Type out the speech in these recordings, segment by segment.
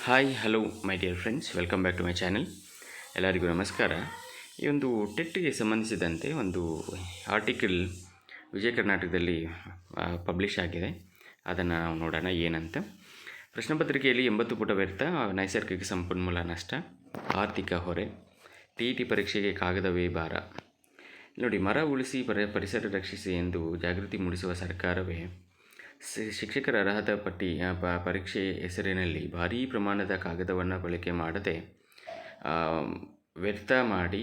Hi hello my dear friends, welcome back to my channel. ಎಲ್ಲರಿಗೂ ನಮಸ್ಕಾರ. ಈ ಒಂದು ಟೆಟ್ಗೆ ಸಂಬಂಧಿಸಿದಂತೆ ಒಂದು ಆರ್ಟಿಕಲ್ ವಿಜಯ ಕರ್ನಾಟಕದಲ್ಲಿ ಪಬ್ಲಿಷ್ ಆಗಿದೆ. ಅದನ್ನು ನಾವು ನೋಡೋಣ ಏನಂತ. ಪ್ರಶ್ನೆ ಪತ್ರಿಕೆಯಲ್ಲಿ 80 ಪುಟ ವ್ಯರ್ಥ, ನೈಸರ್ಗಿಕ ಸಂಪನ್ಮೂಲ ನಷ್ಟ, ಆರ್ಥಿಕ ಹೊರೆ, TET ಪರೀಕ್ಷೆಗೆ ಕಾಗದವೇ ಭಾರ. ನೋಡಿ, ಮರ ಉಳಿಸಿ ಪರಿಸರ ರಕ್ಷಿಸಿ ಎಂದು ಜಾಗೃತಿ ಮೂಡಿಸುವ ಸರ್ಕಾರವೇ ಶಿಕ್ಷಕರ ಅರ್ಹತಾ ಪರೀಕ್ಷೆ ಹೆಸರಿನಲ್ಲಿ ಭಾರೀ ಪ್ರಮಾಣದ ಕಾಗದವನ್ನು ಬಳಕೆ ಮಾಡದೆ ವ್ಯರ್ಥ ಮಾಡಿ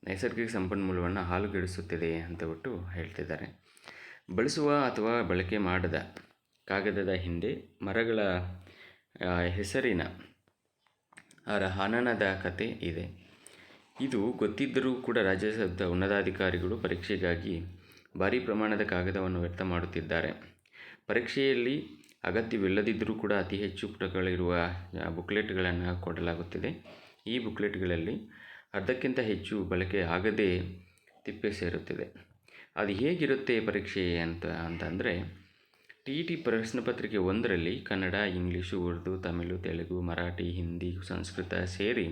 ನೈಸರ್ಗಿಕ ಸಂಪನ್ಮೂಲವನ್ನು ಹಾಳುಗೆಡಿಸುತ್ತಿದೆ ಅಂತ ಬಿಟ್ಟು ಹೇಳ್ತಿದ್ದಾರೆ. ಬಳಸುವ ಅಥವಾ ಬಳಕೆ ಮಾಡದ ಕಾಗದದ ಹಿಂದೆ ಮರಗಳ ಹೆಸರಿನ ಹನನದ ಕತೆ ಇದೆ. ಇದು ಗೊತ್ತಿದ್ದರೂ ಕೂಡ ರಾಜ್ಯದ ಉನ್ನತಾಧಿಕಾರಿಗಳು ಪರೀಕ್ಷೆಗಾಗಿ ಭಾರೀ ಪ್ರಮಾಣದ ಕಾಗದವನ್ನು ವ್ಯರ್ಥ ಮಾಡುತ್ತಿದ್ದಾರೆ. ಪರೀಕ್ಷೆಯಲ್ಲಿ ಅಗತ್ಯವಿಲ್ಲದಿದ್ದರೂ ಕೂಡ ಅತಿ ಹೆಚ್ಚು ಪುಟಗಳಿರುವ ಬುಕ್ಲೆಟ್ಗಳನ್ನು ಕೊಡಲಾಗುತ್ತಿದೆ. ಈ ಬುಕ್ಲೆಟ್ಗಳಲ್ಲಿ ಅರ್ಧಕ್ಕಿಂತ ಹೆಚ್ಚು ಬಳಕೆ ಆಗದೇ ತಿಪ್ಪೆ ಸೇರುತ್ತಿದೆ. ಅದು ಹೇಗಿರುತ್ತೆ ಪರೀಕ್ಷೆ ಅಂತಂದರೆ, TET ಪ್ರಶ್ನೆ ಪತ್ರಿಕೆ 1ರಲ್ಲಿ ಕನ್ನಡ, ಇಂಗ್ಲೀಷು, ಉರ್ದು, ತಮಿಳು, ತೆಲುಗು, ಮರಾಠಿ, ಹಿಂದಿ, ಸಂಸ್ಕೃತ ಸೇರಿ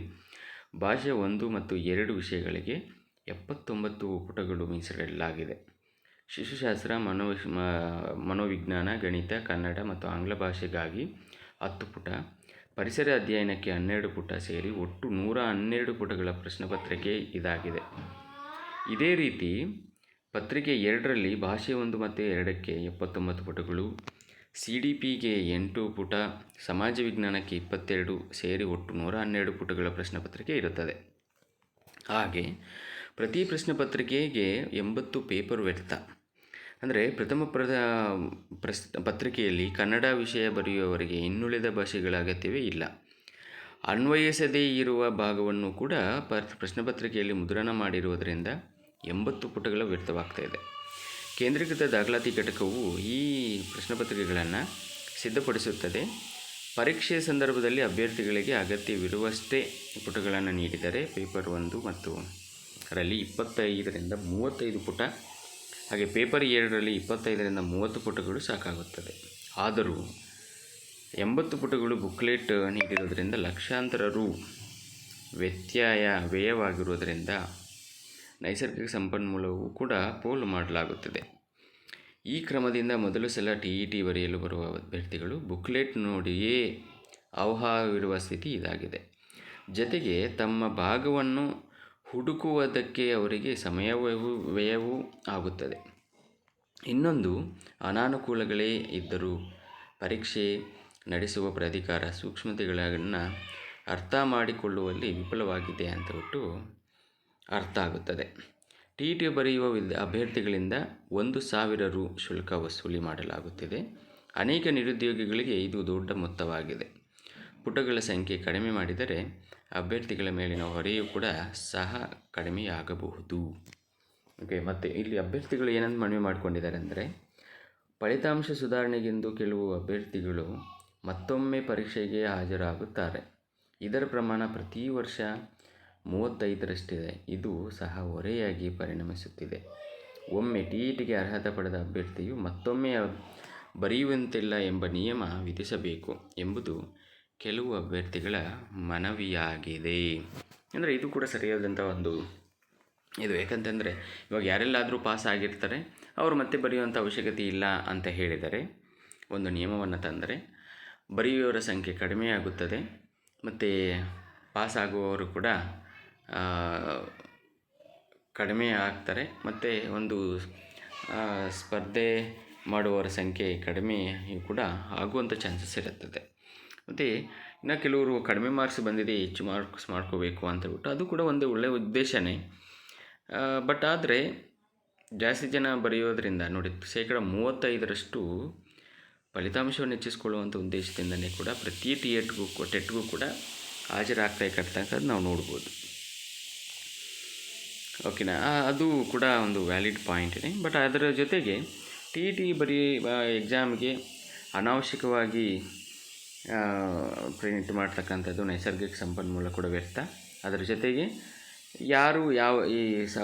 ಭಾಷೆ 1 ಮತ್ತು 2 ವಿಷಯಗಳಿಗೆ 79 ಪುಟಗಳು ಮೀಸಲಿಡಲಾಗಿದೆ. ಶಿಶುಶಾಸ್ತ್ರ, ಮನೋವಿಜ್ಞಾನ, ಗಣಿತ, ಕನ್ನಡ ಮತ್ತು ಆಂಗ್ಲ ಭಾಷೆಗಾಗಿ 10 ಪುಟ, ಪರಿಸರ ಅಧ್ಯಯನಕ್ಕೆ 12 ಪುಟ ಸೇರಿ ಒಟ್ಟು 112 ಪುಟಗಳ ಪ್ರಶ್ನೆ ಪತ್ರಿಕೆ ಇದಾಗಿದೆ. ಇದೇ ರೀತಿ ಪತ್ರಿಕೆ 2ರಲ್ಲಿ ಭಾಷೆ 1 ಮತ್ತು 2ಕ್ಕೆ 79 ಪುಟಗಳು, CDPಗೆ 8 ಪುಟ, ಸಮಾಜ ವಿಜ್ಞಾನಕ್ಕೆ 22 ಸೇರಿ ಒಟ್ಟು 112 ಪುಟಗಳ ಪ್ರಶ್ನೆ ಪತ್ರಿಕೆ ಇರುತ್ತದೆ. ಹಾಗೆ ಪ್ರತಿ ಪ್ರಶ್ನೆ ಪತ್ರಿಕೆಗೆ 80 ಪೇಪರ್ ವ್ಯರ್ಥ. ಅಂದರೆ ಪ್ರಥಮ ಪತ್ರಿಕೆಯಲ್ಲಿ ಕನ್ನಡ ವಿಷಯ ಬರೆಯುವವರಿಗೆ ಇನ್ನುಳಿದ ಭಾಷೆಗಳ ಅಗತ್ಯವೇ ಇಲ್ಲ. ಅನ್ವಯಿಸದೇ ಇರುವ ಭಾಗವನ್ನು ಕೂಡ ಪ್ರಶ್ನೆ ಪತ್ರಿಕೆಯಲ್ಲಿ ಮುದ್ರಣ ಮಾಡಿರುವುದರಿಂದ 80 ಪುಟಗಳ ವ್ಯರ್ಥವಾಗ್ತಾಯಿದೆ. ಕೇಂದ್ರೀಕೃತ ದಾಖಲಾತಿ ಘಟಕವು ಈ ಪ್ರಶ್ನೆ ಪತ್ರಿಕೆಗಳನ್ನು ಸಿದ್ಧಪಡಿಸುತ್ತದೆ. ಪರೀಕ್ಷೆ ಸಂದರ್ಭದಲ್ಲಿ ಅಭ್ಯರ್ಥಿಗಳಿಗೆ ಅಗತ್ಯವಿರುವಷ್ಟೇ ಪುಟಗಳನ್ನು ನೀಡಿದರೆ ಪೇಪರ್ 1 ಮತ್ತು ರಲ್ಲಿ 25ರಿಂದ 35 ಪುಟ, ಹಾಗೆ ಪೇಪರ್ 2ರಲ್ಲಿ 25ರಿಂದ 30 ಪುಟಗಳು ಸಾಕಾಗುತ್ತದೆ. ಆದರೂ 80 ಪುಟಗಳು ಬುಕ್ಲೆಟ್ ನೀಡಿರುವುದರಿಂದ ಲಕ್ಷಾಂತರ ರು ವ್ಯಯವಾಗಿರುವುದರಿಂದ ನೈಸರ್ಗಿಕ ಸಂಪನ್ಮೂಲವೂ ಕೂಡ ಪೋಲು ಮಾಡಲಾಗುತ್ತದೆ. ಈ ಕ್ರಮದಿಂದ ಮೊದಲು ಸಲ TET ಬರೆಯಲು ಬರುವ ಅಭ್ಯರ್ಥಿಗಳು ಬುಕ್ಲೆಟ್ ನೋಡಿಯೇ ಆವಾಹವಿರುವ ಸ್ಥಿತಿ ಇದಾಗಿದೆ. ಜೊತೆಗೆ ತಮ್ಮ ಭಾಗವನ್ನು ಹುಡುಕುವುದಕ್ಕೆ ಅವರಿಗೆ ವ್ಯಯವೂ ಆಗುತ್ತದೆ. ಇನ್ನೊಂದು ಅನಾನುಕೂಲಗಳೇ ಇದ್ದರೂ ಪರೀಕ್ಷೆ ನಡೆಸುವ ಪ್ರಾಧಿಕಾರ ಸೂಕ್ಷ್ಮತೆಗಳನ್ನು ಅರ್ಥ ಮಾಡಿಕೊಳ್ಳುವಲ್ಲಿ ವಿಫಲವಾಗಿದೆ ಅಂತ ಬಿಟ್ಟು ಅರ್ಥ ಆಗುತ್ತದೆ. TET ಬರೆಯುವ ಅಭ್ಯರ್ಥಿಗಳಿಂದ 1,000 ರು ಶುಲ್ಕ ವಸೂಲಿ ಮಾಡಲಾಗುತ್ತಿದೆ. ಅನೇಕ ನಿರುದ್ಯೋಗಿಗಳಿಗೆ ಇದು ದೊಡ್ಡ ಮೊತ್ತವಾಗಿದೆ. ಪುಟಗಳ ಸಂಖ್ಯೆ ಕಡಿಮೆ ಮಾಡಿದರೆ ಅಭ್ಯರ್ಥಿಗಳ ಮೇಲಿನ ಹೊರೆಯೂ ಕೂಡ ಸಹ ಕಡಿಮೆಯಾಗಬಹುದು. ಓಕೆ, ಮತ್ತು ಇಲ್ಲಿ ಅಭ್ಯರ್ಥಿಗಳು ಏನಂತ ಮನವಿ ಮಾಡಿಕೊಂಡಿದ್ದಾರೆ ಅಂದರೆ, ಫಲಿತಾಂಶ ಸುಧಾರಣೆಗೆಂದು ಕೆಲವು ಅಭ್ಯರ್ಥಿಗಳು ಮತ್ತೊಮ್ಮೆ ಪರೀಕ್ಷೆಗೆ ಹಾಜರಾಗುತ್ತಾರೆ. ಇದರ ಪ್ರಮಾಣ ಪ್ರತಿ ವರ್ಷ 35ರಷ್ಟಿದೆ. ಇದು ಸಹ ಹೊರೆಯಾಗಿ ಪರಿಣಮಿಸುತ್ತಿದೆ. ಒಮ್ಮೆ TETಗೆ ಅರ್ಹತೆ ಪಡೆದ ಅಭ್ಯರ್ಥಿಯು ಮತ್ತೊಮ್ಮೆ ಬರೆಯುವಂತಿಲ್ಲ ಎಂಬ ನಿಯಮ ವಿಧಿಸಬೇಕು ಎಂಬುದು ಕೆಲವು ಅಭ್ಯರ್ಥಿಗಳ ಮನವಿಯಾಗಿದೆ. ಅಂದರೆ ಇದು ಕೂಡ ಸರಿಯಾದಂಥ ಒಂದು ಇದು. ಯಾಕಂತಂದರೆ ಇವಾಗ ಯಾರೆಲ್ಲಾದರೂ ಪಾಸ್ ಆಗಿರ್ತಾರೆ, ಅವರು ಮತ್ತೆ ಬರೆಯುವಂಥ ಅವಶ್ಯಕತೆ ಇಲ್ಲ ಅಂತ ಹೇಳಿದರೆ, ಒಂದು ನಿಯಮವನ್ನು ತಂದರೆ ಬರೆಯುವವರ ಸಂಖ್ಯೆ ಕಡಿಮೆಯಾಗುತ್ತದೆ ಮತ್ತು ಪಾಸ್ ಆಗುವವರು ಕೂಡ ಕಡಿಮೆ ಆಗ್ತಾರೆ. ಮತ್ತು ಒಂದು ಸ್ಪರ್ಧೆ ಮಾಡುವವರ ಸಂಖ್ಯೆ ಕಡಿಮೆ ಕೂಡ ಆಗುವಂಥ ಚಾನ್ಸಸ್ ಇರುತ್ತದೆ. ಮತ್ತು ಇನ್ನು ಕೆಲವರು ಕಡಿಮೆ ಮಾರ್ಕ್ಸ್ ಬಂದಿದೆ, ಹೆಚ್ಚು ಮಾರ್ಕ್ಸ್ ಮಾಡ್ಕೋಬೇಕು ಅಂತ ಬಿಟ್ಟು, ಅದು ಕೂಡ ಒಂದು ಒಳ್ಳೆಯ ಉದ್ದೇಶನೇ. ಬಟ್ ಆದರೆ ಜಾಸ್ತಿ ಜನ ಬರೆಯೋದ್ರಿಂದ ನೋಡಿ, 35% ಫಲಿತಾಂಶವನ್ನು ಹೆಚ್ಚಿಸ್ಕೊಳ್ಳುವಂಥ ಉದ್ದೇಶದಿಂದಲೇ ಕೂಡ ಪ್ರತಿ ಟೆಟ್ಗೂ ಕೂಡ ಹಾಜರಾಗ್ತಾಯಿರ್ತಕ್ಕಂಥದ್ದು ನಾವು ನೋಡ್ಬೋದು. ಓಕೆನಾ, ಅದು ಕೂಡ ಒಂದು ವ್ಯಾಲಿಡ್ ಪಾಯಿಂಟೇ. ಬಟ್ ಅದರ ಜೊತೆಗೆ TET ಎಕ್ಸಾಮ್ಗೆ ಅನಾವಶ್ಯಕವಾಗಿ ಪ್ರಿಂಟ್ ಮಾಡ್ತಕ್ಕಂಥದ್ದು ನೈಸರ್ಗಿಕ ಸಂಪನ್ಮೂಲ ಕೂಡ ವ್ಯರ್ಥ. ಅದರ ಜೊತೆಗೆ ಯಾರು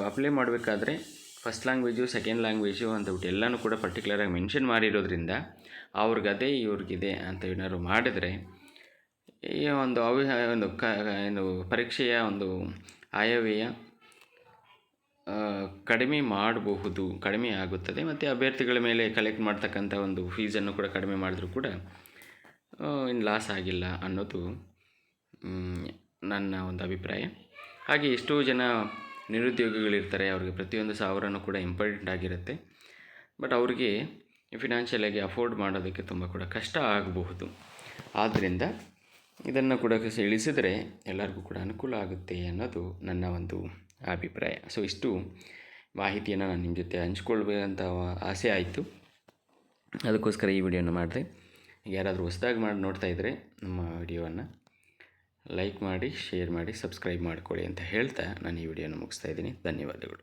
ಅಪ್ಲೈ ಮಾಡಬೇಕಾದ್ರೆ ಫಸ್ಟ್ ಲ್ಯಾಂಗ್ವೇಜು, ಸೆಕೆಂಡ್ ಲ್ಯಾಂಗ್ವೇಜು ಅಂತಬಿಟ್ಟು ಎಲ್ಲನೂ ಕೂಡ ಪರ್ಟಿಕ್ಯುಲರಾಗಿ ಮೆನ್ಷನ್ ಮಾಡಿರೋದ್ರಿಂದ ಅವ್ರಿಗದೇ ಇವ್ರಿಗಿದೆ ಅಂತ ಏನಾದ್ರು ಮಾಡಿದರೆ ಈ ಒಂದು ಏನು ಪರೀಕ್ಷೆಯ ಒಂದು ಆಯವ್ಯಯ ಕಡಿಮೆ ಆಗುತ್ತದೆ. ಮತ್ತು ಅಭ್ಯರ್ಥಿಗಳ ಮೇಲೆ ಕಲೆಕ್ಟ್ ಮಾಡ್ತಕ್ಕಂಥ ಒಂದು ಫೀಸನ್ನು ಕೂಡ ಕಡಿಮೆ ಮಾಡಿದ್ರೂ ಕೂಡ ಇನ್ನು ಲಾಸ್ ಆಗಿಲ್ಲ ಅನ್ನೋದು ನನ್ನ ಒಂದು ಅಭಿಪ್ರಾಯ. ಹಾಗೆ ಎಷ್ಟೋ ಜನ ನಿರುದ್ಯೋಗಿಗಳಿರ್ತಾರೆ, ಅವ್ರಿಗೆ ಪ್ರತಿಯೊಂದು ಸಾವಿರನೂ ಕೂಡ ಇಂಪಾರ್ಟೆಂಟ್ ಆಗಿರುತ್ತೆ. ಬಟ್ ಅವ್ರಿಗೆ ಫಿನಾನ್ಷಿಯಲಾಗಿ ಅಫೋರ್ಡ್ ಮಾಡೋದಕ್ಕೆ ತುಂಬ ಕೂಡ ಕಷ್ಟ ಆಗಬಹುದು. ಆದ್ದರಿಂದ ಇದನ್ನು ಕೂಡ ಇಳಿಸಿದರೆ ಎಲ್ಲರಿಗೂ ಕೂಡ ಅನುಕೂಲ ಆಗುತ್ತೆ ಅನ್ನೋದು ನನ್ನ ಒಂದು ಅಭಿಪ್ರಾಯ. ಸೊ ಇಷ್ಟು ಮಾಹಿತಿಯನ್ನು ನಾನು ನಿಮ್ಮ ಜೊತೆ ಹಂಚ್ಕೊಳ್ಬೇಕಂತ ಆಸೆ ಆಯಿತು. ಅದಕ್ಕೋಸ್ಕರ ಈ ವಿಡಿಯೋನ ಮಾಡಿದೆ. ಯಾರಾದರೂ ಹೊಸದಾಗಿ ನೋಡ್ತಾ ಇದ್ದರೆ ನಮ್ಮ ವಿಡಿಯೋವನ್ನು ಲೈಕ್ ಮಾಡಿ, ಶೇರ್ ಮಾಡಿ, ಸಬ್ಸ್ಕ್ರೈಬ್ ಮಾಡ್ಕೊಳ್ಳಿ ಅಂತ ಹೇಳ್ತಾ ನಾನು ಈ ವಿಡಿಯೋನ ಮುಗಿಸ್ತಾ ಇದ್ದೀನಿ. ಧನ್ಯವಾದಗಳು.